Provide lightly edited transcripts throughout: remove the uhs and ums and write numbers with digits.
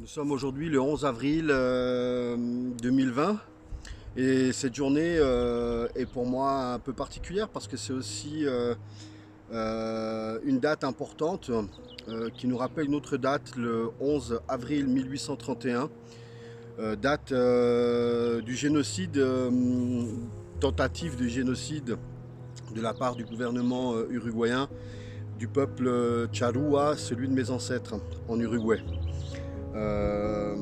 Nous sommes aujourd'hui le 11 avril 2020 et cette journée est pour moi un peu particulière parce que c'est aussi une date importante qui nous rappelle une autre date, le 11 avril 1831, date du génocide, tentative de génocide de la part du gouvernement uruguayen du peuple Charrúa, celui de mes ancêtres en Uruguay. Euh,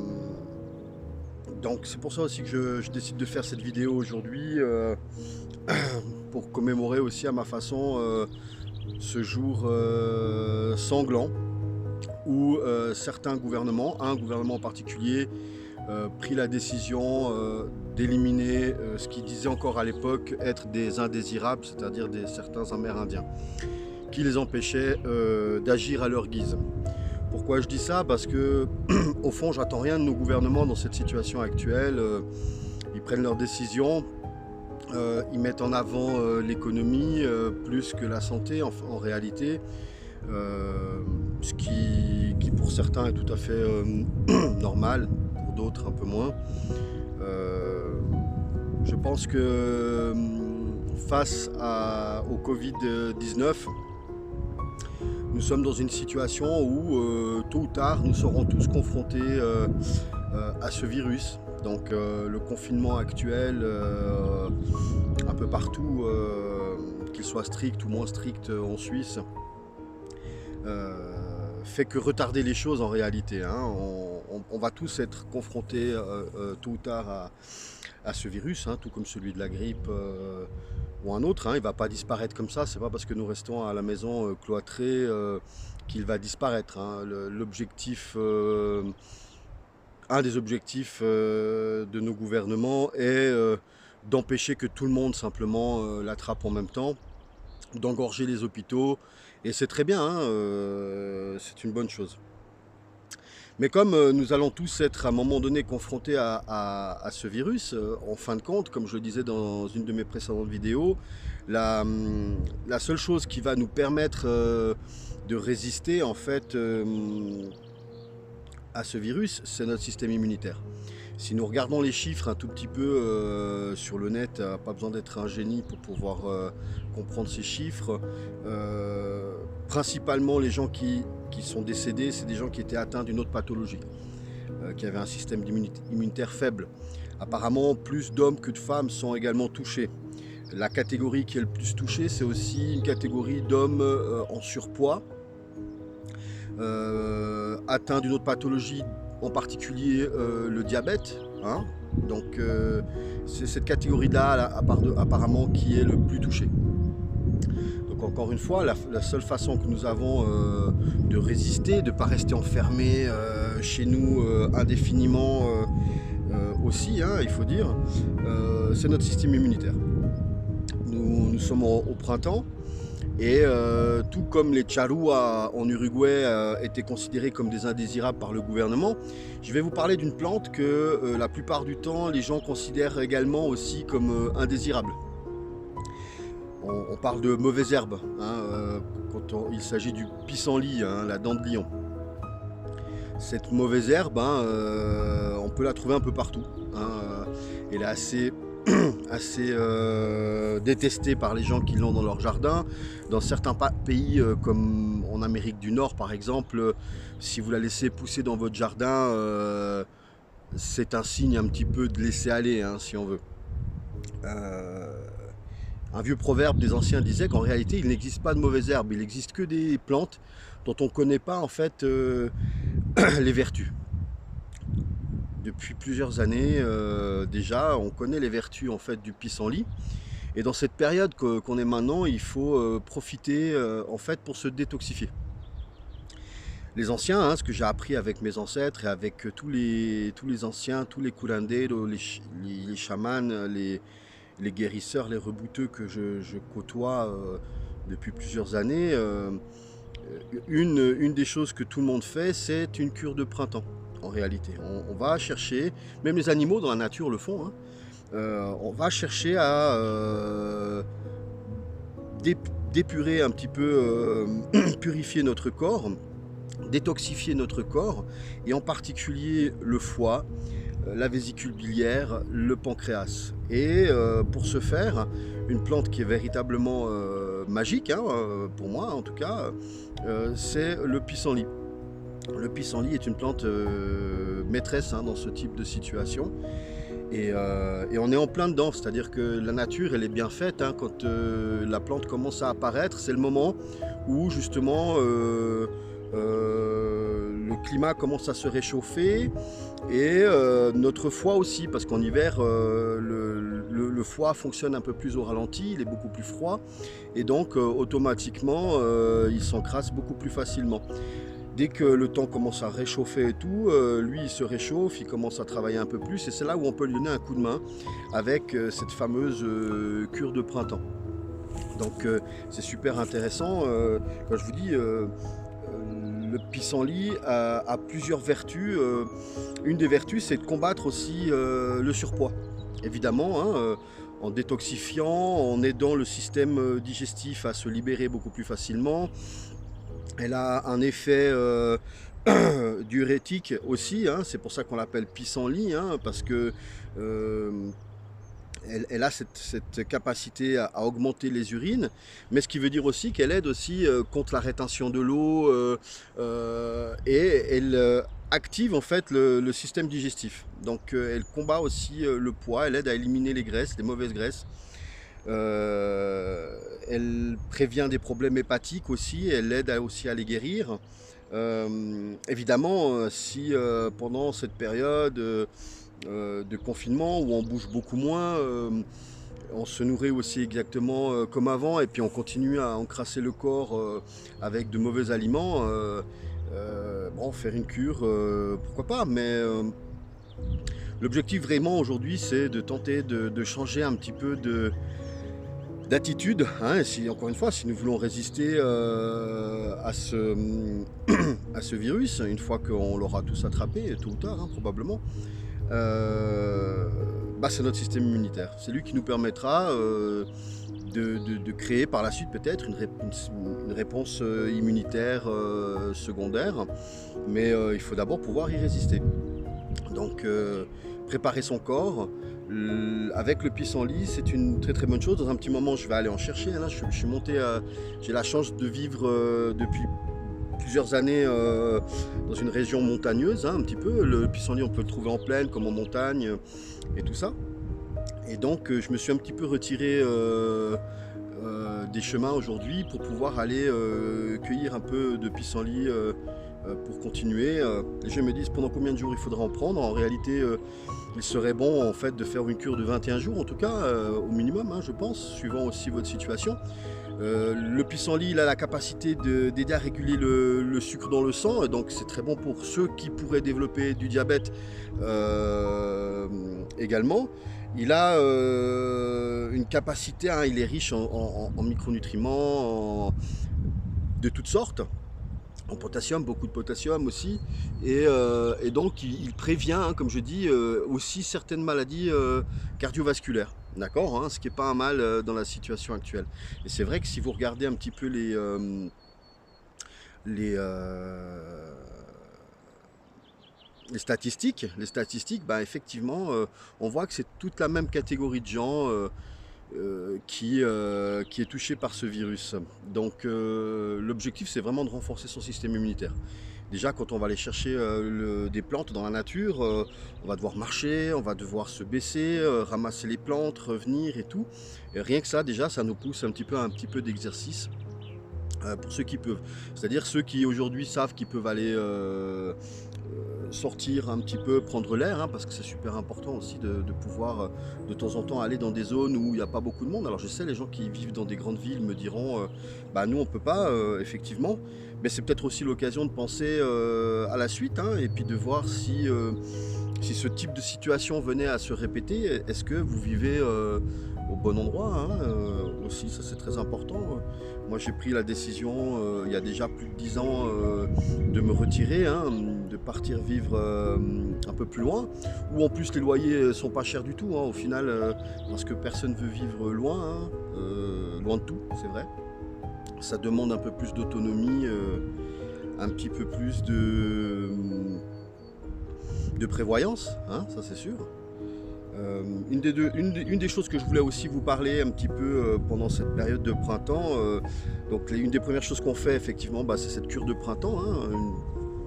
donc c'est pour ça aussi que je décide de faire cette vidéo aujourd'hui pour commémorer aussi à ma façon ce jour sanglant où certains gouvernements, un gouvernement en particulier, prit la décision d'éliminer ce qu'ils disaient encore à l'époque être des indésirables, c'est-à-dire certains Amérindiens, qui les empêchaient d'agir à leur guise. Pourquoi je dis ça? Parce que, au fond, j'attends rien de nos gouvernements dans cette situation actuelle. Ils prennent leurs décisions, ils mettent en avant l'économie plus que la santé en réalité, ce qui pour certains est tout à fait normal, pour d'autres un peu moins. Je pense que face au Covid-19, nous sommes dans une situation où tôt ou tard nous serons tous confrontés à ce virus. Donc le confinement actuel un peu partout, qu'il soit strict ou moins strict en Suisse, fait que retarder les choses en réalité. Hein. On va tous être confrontés tôt ou tard à ce virus, hein, tout comme celui de la grippe ou un autre. Hein. Il ne va pas disparaître comme ça, c'est pas parce que nous restons à la maison cloîtrés qu'il va disparaître. Hein. L'objectif, un des objectifs de nos gouvernements est d'empêcher que tout le monde simplement l'attrape en même temps, d'engorger les hôpitaux, et c'est très bien, hein, c'est une bonne chose. Mais comme nous allons tous être à un moment donné confrontés à ce virus, en fin de compte, comme je le disais dans une de mes précédentes vidéos, la seule chose qui va nous permettre de résister en fait à ce virus, c'est notre système immunitaire. Si nous regardons les chiffres un tout petit peu sur le net, pas besoin d'être un génie pour pouvoir comprendre ces chiffres, principalement les gens qui sont décédés, c'est des gens qui étaient atteints d'une autre pathologie, qui avaient un système immunitaire faible. Apparemment, plus d'hommes que de femmes sont également touchés. La catégorie qui est le plus touchée, c'est aussi une catégorie d'hommes en surpoids, atteints d'une autre pathologie, en particulier le diabète. Hein. Donc c'est cette catégorie-là apparemment qui est le plus touchée. Donc encore une fois, la seule façon que nous avons de résister, de ne pas rester enfermés chez nous indéfiniment aussi, hein, il faut dire, c'est notre système immunitaire. Nous sommes au printemps. Et tout comme les Charrúa en Uruguay étaient considérés comme des indésirables par le gouvernement, je vais vous parler d'une plante que la plupart du temps les gens considèrent également aussi comme indésirable. On parle de mauvaises herbes, hein, quand il s'agit du pissenlit, hein, la dent de lion. Cette mauvaise herbe, hein, on peut la trouver un peu partout. Hein, elle est assez détestée par les gens qui l'ont dans leur jardin. Dans certains pays comme en Amérique du Nord par exemple, si vous la laissez pousser dans votre jardin, c'est un signe un petit peu de laisser aller, hein, si on veut. Un vieux proverbe des anciens disait qu'en réalité il n'existe pas de mauvaises herbes, il n'existe que des plantes dont on ne connaît pas en fait les vertus. Depuis plusieurs années déjà, on connaît les vertus en fait du pissenlit. Et dans cette période qu'on est maintenant, il faut profiter en fait pour se détoxifier. Les anciens, hein, ce que j'ai appris avec mes ancêtres et avec tous les anciens, tous les curanderos, les chamans, les guérisseurs, les rebouteux que je côtoie depuis plusieurs années, une des choses que tout le monde fait, c'est une cure de printemps. En réalité, on va chercher, même les animaux dans la nature le font, hein, on va chercher à d'épurer un petit peu, purifier notre corps détoxifier notre corps, et en particulier le foie, la vésicule biliaire, le pancréas. Et pour ce faire, une plante qui est véritablement magique, hein, pour moi en tout cas, c'est le pissenlit. Le pissenlit est une plante maîtresse, hein, dans ce type de situation. Et on est en plein dedans, c'est-à-dire que la nature, elle est bien faite, hein, quand la plante commence à apparaître, c'est le moment où justement le climat commence à se réchauffer, et notre foie aussi, parce qu'en hiver, le foie fonctionne un peu plus au ralenti, il est beaucoup plus froid, et donc automatiquement, il s'encrasse beaucoup plus facilement. Dès que le temps commence à réchauffer et tout, lui il se réchauffe, il commence à travailler un peu plus, et c'est là où on peut lui donner un coup de main avec cette fameuse cure de printemps. Donc c'est super intéressant. Quand je vous dis, le pissenlit a plusieurs vertus. Une des vertus, c'est de combattre aussi le surpoids. Évidemment, hein, en détoxifiant, en aidant le système digestif à se libérer beaucoup plus facilement. Elle a un effet diurétique aussi, hein, c'est pour ça qu'on l'appelle pissenlit, hein, parce que elle a cette capacité à augmenter les urines, mais ce qui veut dire aussi qu'elle aide aussi contre la rétention de l'eau, et elle active en fait le système digestif. Donc elle combat aussi le poids, elle aide à éliminer les graisses, les mauvaises graisses. Elle prévient des problèmes hépatiques aussi, elle aide aussi à les guérir. Évidemment, si pendant cette période de confinement où on bouge beaucoup moins, on se nourrit aussi exactement comme avant, et puis on continue à encrasser le corps avec de mauvais aliments, bon, faire une cure, pourquoi pas, mais l'objectif vraiment aujourd'hui, c'est de tenter de changer un petit peu d'attitude, hein, et si, encore une fois, si nous voulons résister à ce virus, une fois qu'on l'aura tous attrapé, tôt ou tard, hein, probablement, c'est notre système immunitaire. C'est lui qui nous permettra de créer par la suite peut-être une réponse immunitaire secondaire, mais il faut d'abord pouvoir y résister. Donc préparer son corps avec le pissenlit, c'est une très très bonne chose. Dans un petit moment, je vais aller en chercher. Là, je suis monté, j'ai la chance de vivre depuis plusieurs années dans une région montagneuse, hein, un petit peu. Le pissenlit, on peut le trouver en plaine comme en montagne et tout ça. Et donc, je me suis un petit peu retiré des chemins aujourd'hui pour pouvoir aller cueillir un peu de pissenlit pour continuer. Les gens me disent pendant combien de jours il faudra en prendre. En réalité, il serait bon en fait de faire une cure de 21 jours en tout cas, au minimum, hein, je pense, suivant aussi votre situation. Le pissenlit, il a la capacité d'aider à réguler le sucre dans le sang, donc c'est très bon pour ceux qui pourraient développer du diabète également. Il a une capacité, hein, il est riche en micronutriments de toutes sortes, en potassium, beaucoup de potassium aussi, et donc il prévient, hein, comme je dis, aussi certaines maladies cardiovasculaires, d'accord, hein, ce qui n'est pas un mal dans la situation actuelle. Et c'est vrai que si vous regardez un petit peu les statistiques, effectivement, on voit que c'est toute la même catégorie de gens qui est touché par ce virus. Donc l'objectif, c'est vraiment de renforcer son système immunitaire. Déjà, quand on va aller chercher des plantes dans la nature, on va devoir marcher, on va devoir se baisser, ramasser les plantes, revenir et tout. Et rien que ça, déjà, ça nous pousse un petit peu d'exercice. Pour ceux qui peuvent. C'est-à-dire ceux qui aujourd'hui savent qu'ils peuvent aller sortir un petit peu, prendre l'air, hein, parce que c'est super important aussi de pouvoir de temps en temps aller dans des zones où il n'y a pas beaucoup de monde. Alors je sais, les gens qui vivent dans des grandes villes me diront nous on peut pas, effectivement, mais c'est peut-être aussi l'occasion de penser à la suite, hein, et puis de voir si ce type de situation venait à se répéter, est-ce que vous vivez au bon endroit, hein, aussi, ça c'est très important. Moi j'ai pris la décision il y a déjà plus de 10 ans de me retirer, hein, de partir vivre un peu plus loin, où en plus les loyers sont pas chers du tout, hein, au final, parce que personne veut vivre loin, hein, loin de tout, c'est vrai. Ça demande un peu plus d'autonomie un petit peu plus de prévoyance, hein, ça c'est sûr. Une des choses que je voulais aussi vous parler un petit peu pendant cette période de printemps, donc une des premières choses qu'on fait effectivement, c'est cette cure de printemps, hein,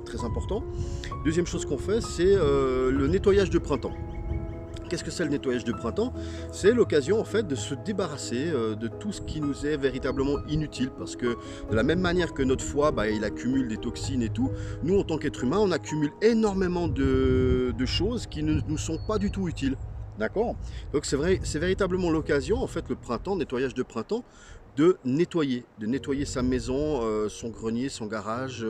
très important. Deuxième chose qu'on fait, c'est le nettoyage de printemps. Qu'est-ce que c'est le nettoyage de printemps? C'est l'occasion en fait de se débarrasser de tout ce qui nous est véritablement inutile, parce que de la même manière que notre foie, il accumule des toxines et tout, nous en tant qu'être humain, on accumule énormément de choses qui ne nous sont pas du tout utiles. D'accord? Donc c'est vrai, c'est véritablement l'occasion, en fait, le printemps, nettoyage de printemps, de nettoyer sa maison, son grenier, son garage.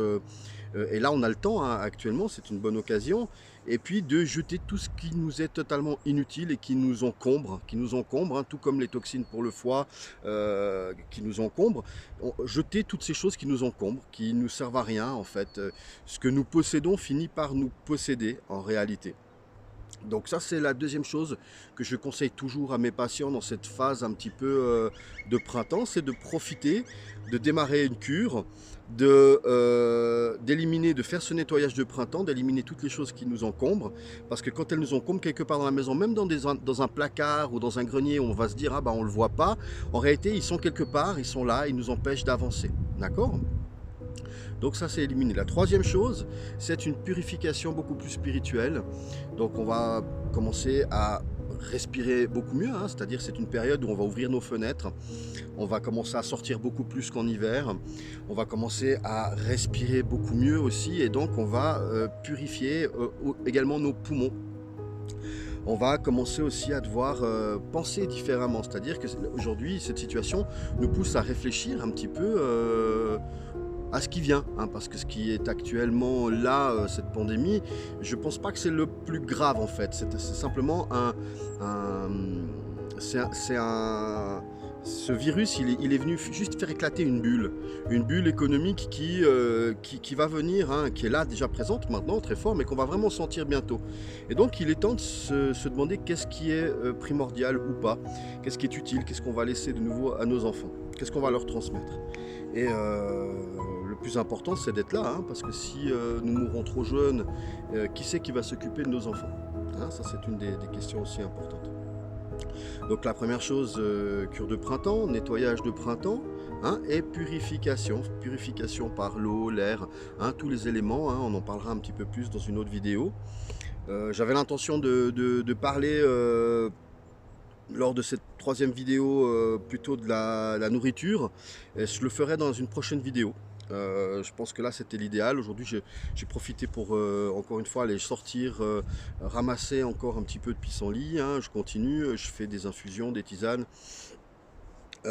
Et là, on a le temps, hein, actuellement, c'est une bonne occasion. Et puis de jeter tout ce qui nous est totalement inutile et qui nous encombre, hein, tout comme les toxines pour le foie qui nous encombrent. Jeter toutes ces choses qui nous encombrent, qui ne nous servent à rien, en fait. Ce que nous possédons finit par nous posséder, en réalité. Donc ça, c'est la deuxième chose que je conseille toujours à mes patients dans cette phase un petit peu de printemps, c'est de profiter, de démarrer une cure, d'éliminer, de faire ce nettoyage de printemps, d'éliminer toutes les choses qui nous encombrent, parce que quand elles nous encombrent quelque part dans la maison, même dans un placard ou dans un grenier, on va se dire ah on le voit pas, en réalité ils sont quelque part, ils sont là, ils nous empêchent d'avancer, d'accord ? Donc ça c'est éliminé. La troisième chose, c'est une purification beaucoup plus spirituelle. Donc on va commencer à respirer beaucoup mieux, hein, c'est-à-dire c'est une période où on va ouvrir nos fenêtres, on va commencer à sortir beaucoup plus qu'en hiver, on va commencer à respirer beaucoup mieux aussi, et donc on va purifier également nos poumons. On va commencer aussi à devoir penser différemment, c'est-à-dire qu'aujourd'hui cette situation nous pousse à réfléchir un petit peu à ce qui vient, hein, parce que ce qui est actuellement là, cette pandémie, je pense pas que c'est le plus grave en fait, c'est simplement ce virus, il est venu juste faire éclater une bulle économique qui va venir, hein, qui est là déjà présente maintenant, très fort, mais qu'on va vraiment sentir bientôt. Et donc il est temps de se demander qu'est-ce qui est primordial ou pas, qu'est-ce qui est utile, qu'est-ce qu'on va laisser de nouveau à nos enfants, qu'est-ce qu'on va leur transmettre. Et le plus important, c'est d'être là, hein, parce que si nous mourons trop jeunes, qui c'est qui va s'occuper de nos enfants, hein, ça c'est une des questions aussi importantes. Donc la première chose, cure de printemps, nettoyage de printemps, hein, et purification par l'eau, l'air, hein, tous les éléments, hein, on en parlera un petit peu plus dans une autre vidéo. J'avais l'intention de parler lors de cette troisième vidéo plutôt de la nourriture, et je le ferai dans une prochaine vidéo. Je pense que là c'était l'idéal. Aujourd'hui j'ai profité pour encore une fois aller sortir, ramasser encore un petit peu de pissenlit, hein. Je continue, je fais des infusions, des tisanes 2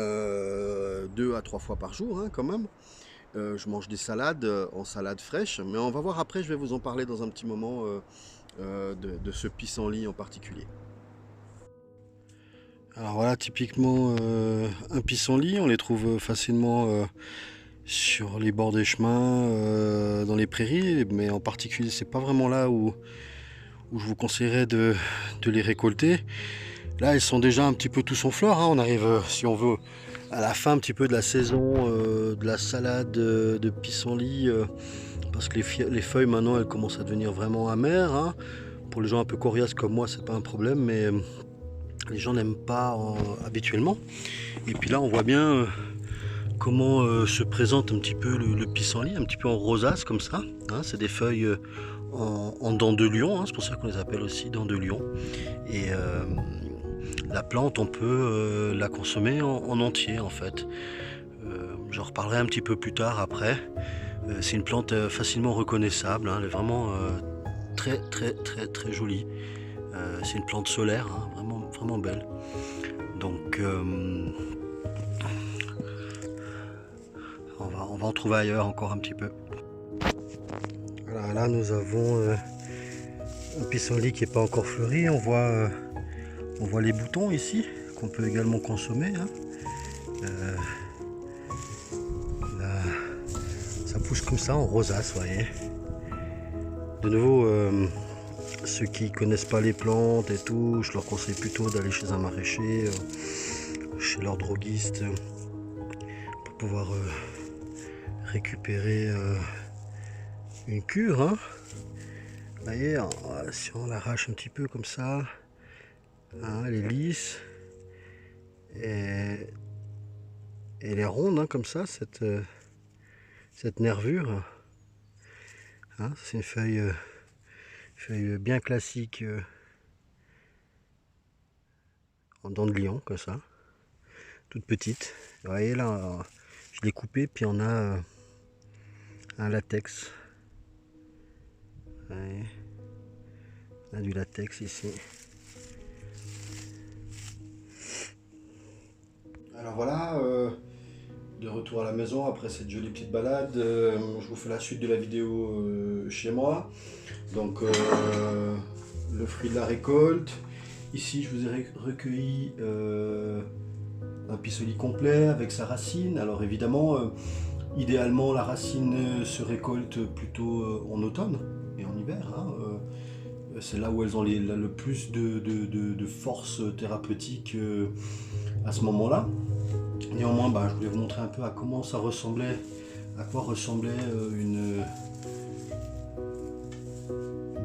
à 3 fois par jour, hein, quand même. Je mange des salades en salade fraîche, mais on va voir après, je vais vous en parler dans un petit moment de ce pissenlit en particulier. Alors voilà, typiquement un pissenlit, on les trouve facilement sur les bords des chemins, dans les prairies, mais en particulier c'est pas vraiment là où je vous conseillerais de les récolter. Là ils sont déjà un petit peu tous en fleurs, hein. On arrive, si on veut, à la fin un petit peu de la saison de la salade de pissenlit, parce que les feuilles maintenant elles commencent à devenir vraiment amères, hein. Pour les gens un peu coriaces comme moi c'est pas un problème, mais les gens n'aiment pas habituellement. Et puis là on voit bien comment se présente un petit peu le pissenlit, un petit peu en rosace comme ça, hein. C'est des feuilles en dents de lion, hein. C'est pour ça qu'on les appelle aussi dents de lion. Et la plante, on peut la consommer en entier en fait. J'en reparlerai un petit peu plus tard après. C'est une plante facilement reconnaissable, hein. Elle est vraiment très très très très jolie. C'est une plante solaire, hein, vraiment, vraiment belle. Donc on va en trouver ailleurs encore un petit peu. Voilà, là nous avons un pissenlit qui n'est pas encore fleuri. On voit les boutons ici qu'on peut également consommer, hein. Là, ça pousse comme ça en rosace, vous voyez. De nouveau, ceux qui connaissent pas les plantes et tout, je leur conseille plutôt d'aller chez un maraîcher, chez leur droguiste, pour pouvoir récupérer une cure, hein. Vous voyez, si on l'arrache un petit peu comme ça, hein, elle est lisse et elle est ronde, hein, comme ça, cette nervure. Hein, c'est une feuille bien classique en dents de lion, comme ça, toute petite. Vous voyez là, je l'ai coupée, puis on a un latex. Vous voyez, on a du latex ici. Alors voilà, de retour à la maison après cette jolie petite balade. Je vous fais la suite de la vidéo chez moi. Donc le fruit de la récolte. Ici je vous ai recueilli un pissenlit complet avec sa racine. Alors évidemment, idéalement la racine se récolte plutôt en automne et en hiver, hein. C'est là où elles ont le plus de force thérapeutique à ce moment-là. Néanmoins, je voulais vous montrer un peu à quoi ressemblait une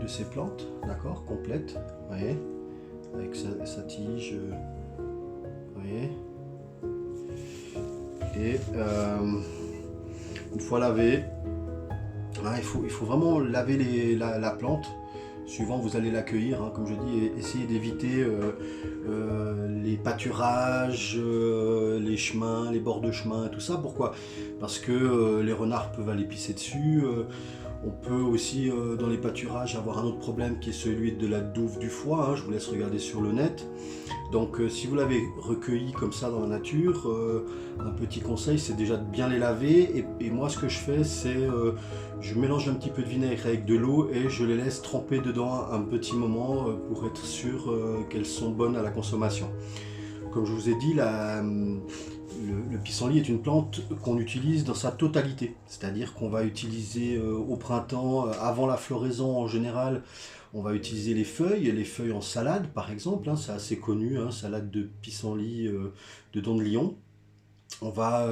de ces plantes, d'accord, complète, vous voyez, avec sa tige, vous voyez. Et une fois lavé, hein, il faut vraiment laver la plante. Suivant vous allez l'accueillir, hein, comme je dis, et essayez d'éviter les pâturages, les chemins, les bords de chemin, tout ça. Pourquoi? Parce que les renards peuvent aller pisser dessus. On peut aussi dans les pâturages avoir un autre problème qui est celui de la douve du foie, hein, je vous laisse regarder sur le net. Donc si vous l'avez recueilli comme ça dans la nature, un petit conseil c'est déjà de bien les laver, et moi ce que je fais c'est je mélange un petit peu de vinaigre avec de l'eau et je les laisse tremper dedans un petit moment pour être sûr qu'elles sont bonnes à la consommation. Comme je vous ai dit, le pissenlit est une plante qu'on utilise dans sa totalité, c'est-à-dire qu'on va utiliser au printemps, avant la floraison en général, on va utiliser les feuilles en salade par exemple, hein, c'est assez connu, hein, salade de pissenlit de dents de lion. On va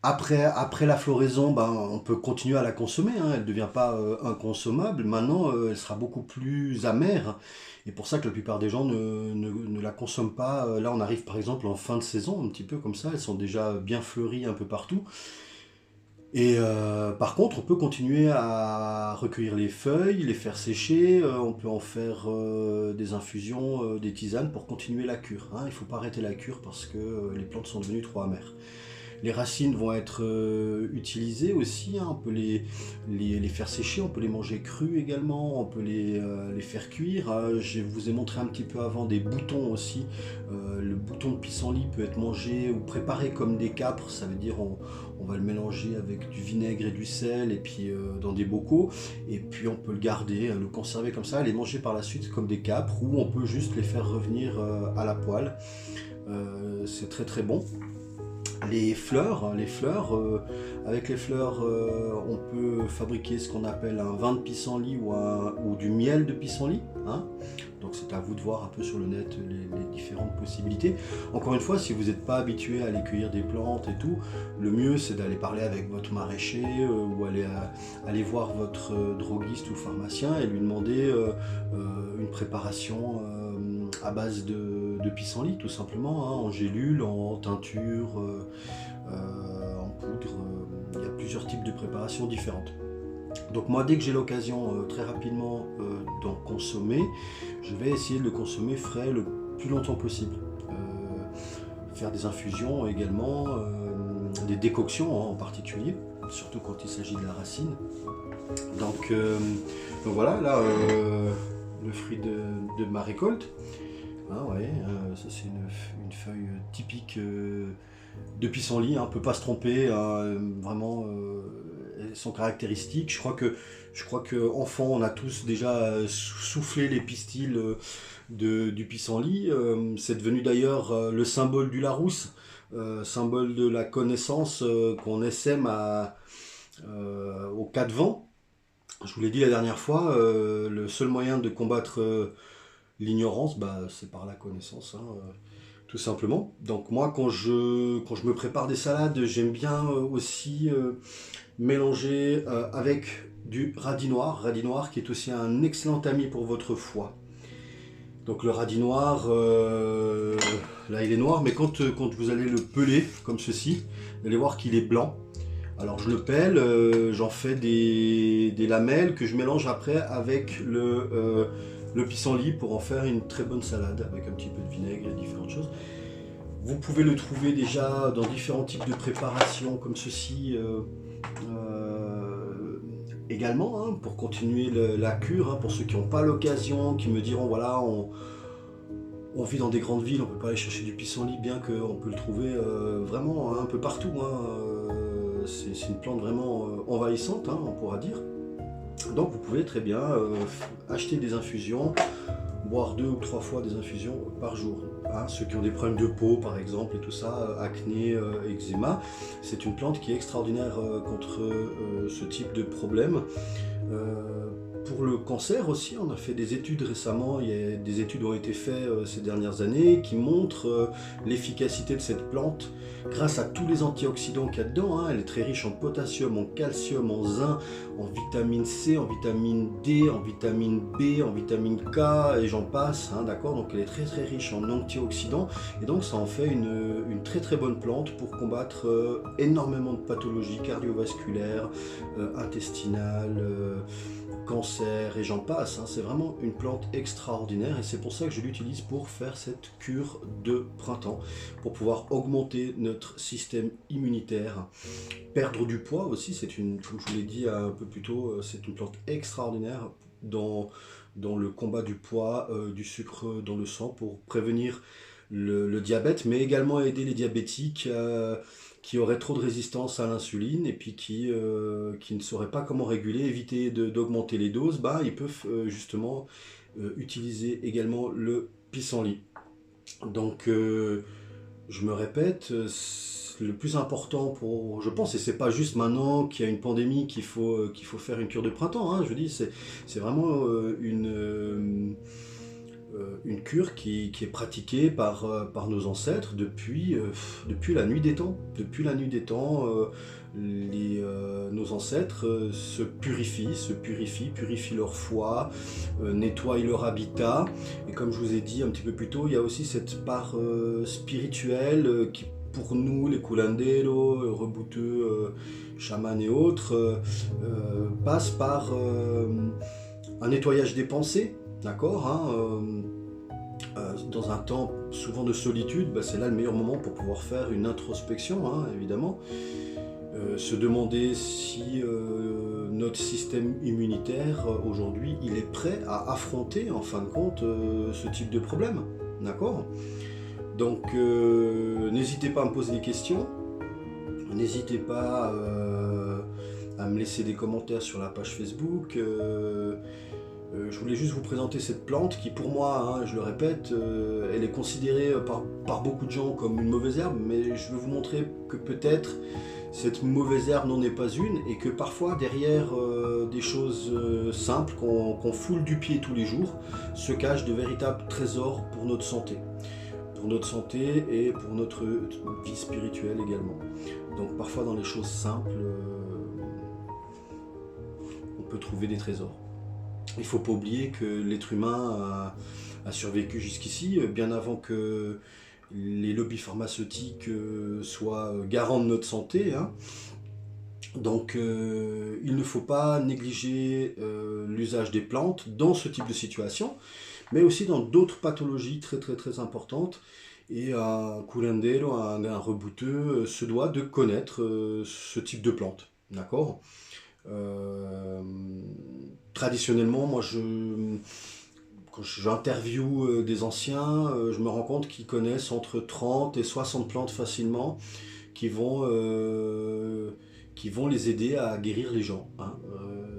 après la floraison, on peut continuer à la consommer, hein, elle ne devient pas inconsommable. Maintenant, elle sera beaucoup plus amère. Et pour ça que la plupart des gens ne la consomment pas. Là, on arrive par exemple en fin de saison, un petit peu comme ça. Elles sont déjà bien fleuries un peu partout. Et par contre, on peut continuer à recueillir les feuilles, les faire sécher. On peut en faire des infusions, des tisanes pour continuer la cure, hein. Il ne faut pas arrêter la cure parce que les plantes sont devenues trop amères. Les racines vont être utilisées aussi, hein. On peut les faire sécher, on peut les manger crus également, on peut les faire cuire. Je vous ai montré un petit peu avant des boutons aussi. Le bouton de pissenlit peut être mangé ou préparé comme des capres, ça veut dire on va le mélanger avec du vinaigre et du sel et puis dans des bocaux, et puis on peut le garder, le conserver comme ça, les manger par la suite comme des capres, ou on peut juste les faire revenir à la poêle. C'est très très bon. Les fleurs, avec les fleurs, on peut fabriquer ce qu'on appelle un vin de pissenlit ou du miel de pissenlit, hein. Donc c'est à vous de voir un peu sur le net les différentes possibilités. Encore une fois, si vous n'êtes pas habitué à aller cueillir des plantes et tout, le mieux c'est d'aller parler avec votre maraîcher ou aller voir votre droguiste ou pharmacien et lui demander une préparation à base de pissenlit, tout simplement, hein, en gélule, en teinture, en poudre. Il y a plusieurs types de préparations différentes. Donc moi, dès que j'ai l'occasion très rapidement d'en consommer, je vais essayer de le consommer frais le plus longtemps possible. Faire des infusions également, des décoctions, hein, en particulier, surtout quand il s'agit de la racine. Donc voilà, là, le fruit de ma récolte. Ah ouais, ça c'est une feuille typique de pissenlit, hein, on ne peut pas se tromper, hein, vraiment elles sont caractéristiques. Je crois que enfant on a tous déjà soufflé les pistils du pissenlit. C'est devenu d'ailleurs le symbole du Larousse, symbole de la connaissance qu'on essaime au cas de vent. Je vous l'ai dit la dernière fois, le seul moyen de combattre l'ignorance, c'est par la connaissance, hein. tout simplement. Donc moi, quand je me prépare des salades, j'aime bien aussi mélanger avec du radis noir qui est aussi un excellent ami pour votre foie. Donc le radis noir, là il est noir, mais quand vous allez le peler comme ceci, vous allez voir qu'il est blanc. Alors je le pèle, j'en fais des lamelles que je mélange après avec le pissenlit pour en faire une très bonne salade avec un petit peu de vinaigre et différentes choses. Vous pouvez le trouver déjà dans différents types de préparations comme ceci également, hein, pour continuer la cure, hein, pour ceux qui n'ont pas l'occasion, qui me diront voilà, on vit dans des grandes villes, on ne peut pas aller chercher du pissenlit, bien qu'on peut le trouver vraiment un peu partout. Hein, c'est une plante vraiment envahissante, hein, on pourra dire. Donc vous pouvez très bien acheter des infusions, boire 2 ou 3 fois des infusions par jour. Hein, ceux qui ont des problèmes de peau par exemple et tout ça, acné, eczéma, c'est une plante qui est extraordinaire contre ce type de problème. Pour le cancer aussi, on a fait des études récemment, des études ont été faites ces dernières années qui montrent l'efficacité de cette plante grâce à tous les antioxydants qu'il y a dedans. Hein. Elle est très riche en potassium, en calcium, en zinc, en vitamine C, en vitamine D, en vitamine B, en vitamine K et j'en passe. Hein, d'accord. Donc elle est très très riche en antioxydants et donc ça en fait une très très bonne plante pour combattre énormément de pathologies cardiovasculaires, intestinales, cancer et j'en passe, hein. C'est vraiment une plante extraordinaire et c'est pour ça que je l'utilise pour faire cette cure de printemps, pour pouvoir augmenter notre système immunitaire, perdre du poids aussi, comme je vous l'ai dit un peu plus tôt, c'est une plante extraordinaire dans le combat du poids, du sucre dans le sang pour prévenir le diabète, mais également aider les diabétiques qui auraient trop de résistance à l'insuline et puis qui ne sauraient pas comment réguler, éviter d'augmenter les doses, ils peuvent justement utiliser également le pissenlit. Donc je me répète, le plus important je pense, et c'est pas juste maintenant qu'il y a une pandémie qu'il faut faire une cure de printemps, hein, je dis, c'est vraiment une cure qui est pratiquée par nos ancêtres depuis la nuit des temps. Depuis la nuit des temps, nos ancêtres se purifient leur foie, nettoient leur habitat. Et comme je vous ai dit un petit peu plus tôt, il y a aussi cette part spirituelle qui, pour nous, les curanderos, rebouteux, chamans et autres, passe par un nettoyage des pensées. D'accord, hein, dans un temps souvent de solitude, c'est là le meilleur moment pour pouvoir faire une introspection, hein, évidemment. Se demander si notre système immunitaire, aujourd'hui, il est prêt à affronter, en fin de compte, ce type de problème. D'accord ? Donc, n'hésitez pas à me poser des questions. N'hésitez pas à me laisser des commentaires sur la page Facebook. Je voulais juste vous présenter cette plante qui, pour moi, hein, je le répète, elle est considérée par beaucoup de gens comme une mauvaise herbe, mais je veux vous montrer que peut-être cette mauvaise herbe n'en est pas une et que parfois derrière des choses simples qu'on foule du pied tous les jours se cachent de véritables trésors pour notre santé. Pour notre santé et pour notre vie spirituelle également. Donc parfois dans les choses simples, on peut trouver des trésors. Il ne faut pas oublier que l'être humain a survécu jusqu'ici, bien avant que les lobbies pharmaceutiques soient garants de notre santé. Hein. Donc il ne faut pas négliger l'usage des plantes dans ce type de situation, mais aussi dans d'autres pathologies très très très importantes. Et un curandero, un rebouteux, se doit de connaître ce type de plante. D'accord ? Traditionnellement, moi, quand j'interviewe des anciens, je me rends compte qu'ils connaissent entre 30 et 60 plantes facilement qui vont les aider à guérir les gens. Hein.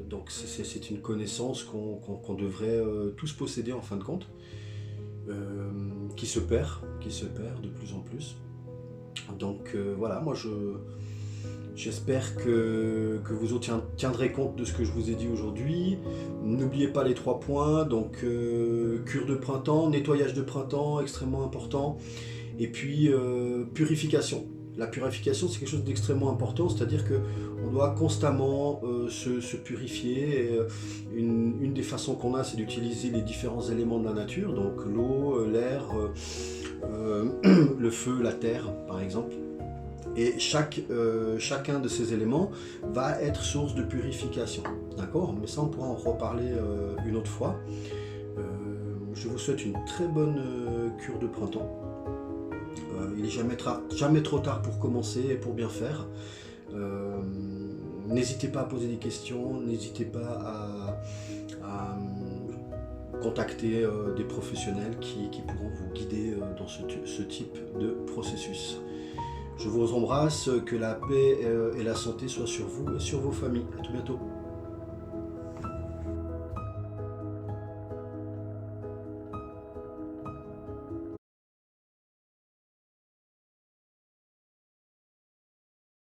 Donc c'est une connaissance qu'on devrait tous posséder en fin de compte, qui se perd de plus en plus. Donc voilà, moi j'espère que vous tiendrez compte de ce que je vous ai dit aujourd'hui. N'oubliez pas les 3 points, donc cure de printemps, nettoyage de printemps, extrêmement important. Et puis, purification. La purification, c'est quelque chose d'extrêmement important, c'est-à-dire qu'on doit constamment se purifier. Et, une des façons qu'on a, c'est d'utiliser les différents éléments de la nature, donc l'eau, l'air, le feu, la terre, par exemple. Et chacun de ces éléments va être source de purification. D'accord? Mais ça, on pourra en reparler une autre fois. Je vous souhaite une très bonne cure de printemps. Il n'est jamais trop tard pour commencer et pour bien faire. N'hésitez pas à poser des questions, n'hésitez pas à contacter des professionnels qui pourront vous guider dans ce type de processus. Je vous embrasse, que la paix et la santé soient sur vous et sur vos familles. À tout bientôt.